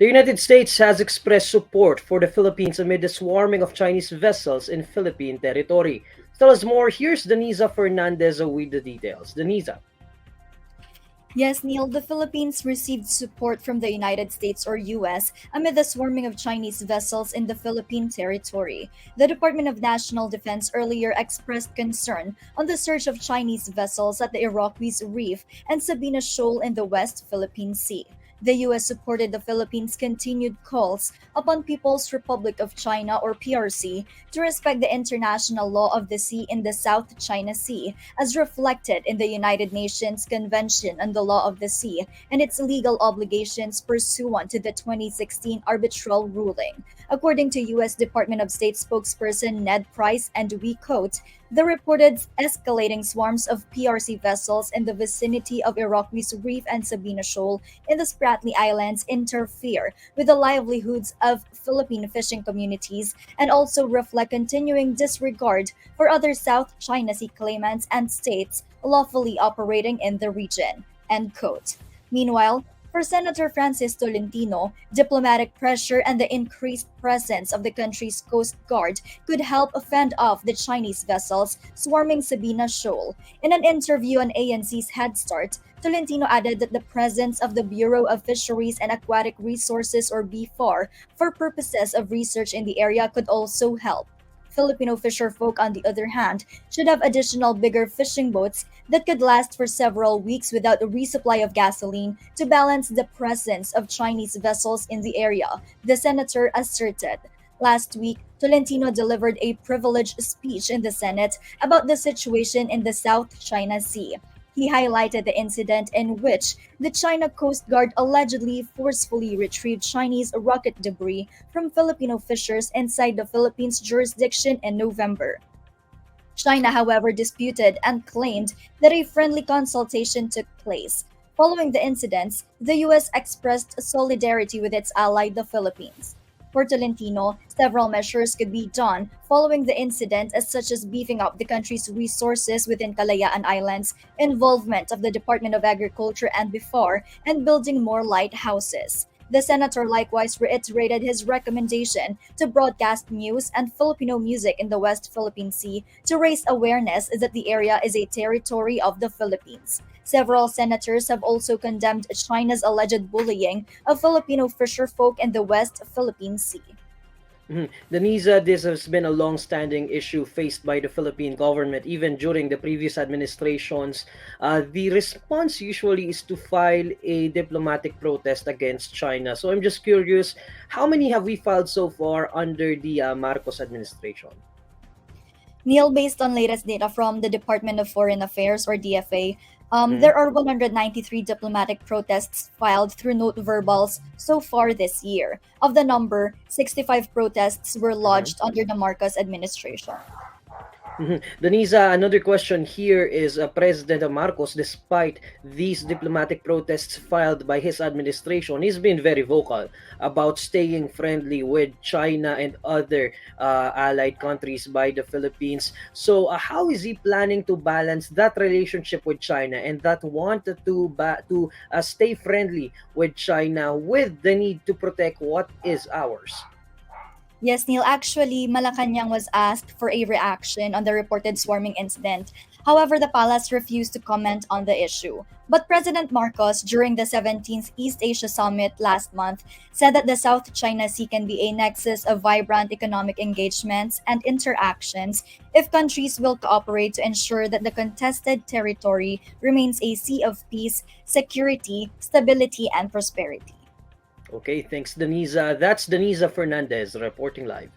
The United States has expressed support for the Philippines amid the swarming of Chinese vessels in Philippine territory. To tell us more, here's Denisa Fernandez with the details. Denisa. Yes, Neil, the Philippines received support from the United States or US amid the swarming of Chinese vessels in the Philippine territory. The Department of National Defense earlier expressed concern on the surge of Chinese vessels at the Iroquois Reef and Sabina Shoal in the West Philippine Sea. The US supported the Philippines' continued calls upon People's Republic of China or PRC to respect the international law of the sea in the South China Sea as reflected in the United Nations Convention on the Law of the Sea and its legal obligations pursuant to the 2016 arbitral ruling. According to U.S. Department of State spokesperson Ned Price, and we quote, the reported escalating swarms of PRC vessels in the vicinity of Iroquois Reef and Sabina Shoal in the Spratly Islands interfere with the livelihoods of Philippine fishing communities and also reflect continuing disregard for other South China Sea claimants and states lawfully operating in the region. End quote. Meanwhile, for Senator Francis Tolentino, diplomatic pressure and the increased presence of the country's Coast Guard could help fend off the Chinese vessels swarming Sabina Shoal. In an interview on ANC's Head Start, Tolentino added that the presence of the Bureau of Fisheries and Aquatic Resources or BFAR for purposes of research in the area could also help. Filipino fisherfolk, on the other hand, should have additional bigger fishing boats that could last for several weeks without a resupply of gasoline to balance the presence of Chinese vessels in the area, the senator asserted. Last week, Tolentino delivered a privileged speech in the Senate about the situation in the South China Sea. He highlighted the incident in which the China Coast Guard allegedly forcefully retrieved Chinese rocket debris from Filipino fishers inside the Philippines' jurisdiction in November. China, however, disputed and claimed that a friendly consultation took place. Following the incidents, the U.S. expressed solidarity with its ally, the Philippines. For Tolentino, several measures could be done following the incident, as such as beefing up the country's resources within Kalayaan Islands, involvement of the Department of Agriculture and BIFAR, and building more lighthouses. The senator likewise reiterated his recommendation to broadcast news and Filipino music in the West Philippine Sea to raise awareness that the area is a territory of the Philippines. Several senators have also condemned China's alleged bullying of Filipino fisherfolk in the West Philippine Sea. Denisa, this has been a long-standing issue faced by the Philippine government, even during the previous administrations. The response usually is to file a diplomatic protest against China. So I'm just curious, how many have we filed so far under the Marcos administration? Neil, based on latest data from the Department of Foreign Affairs or DFA, Mhm. there are 193 diplomatic protests filed through note verbals so far this year. Of the number, 65 protests were Mhm. lodged under the Marcos administration. Denisa, another question here is President Marcos, despite these diplomatic protests filed by his administration, he's been very vocal about staying friendly with China and other allied countries by the Philippines. So, how is he planning to balance that relationship with China and that want to stay friendly with China with the need to protect what is ours? Yes, Neil. Actually, Malacanang was asked for a reaction on the reported swarming incident. However, the palace refused to comment on the issue. But President Marcos, during the 17th East Asia Summit last month, said that the South China Sea can be a nexus of vibrant economic engagements and interactions if countries will cooperate to ensure that the contested territory remains a sea of peace, security, stability, and prosperity. Okay, thanks, Denisa. That's Denisa Fernandez reporting live.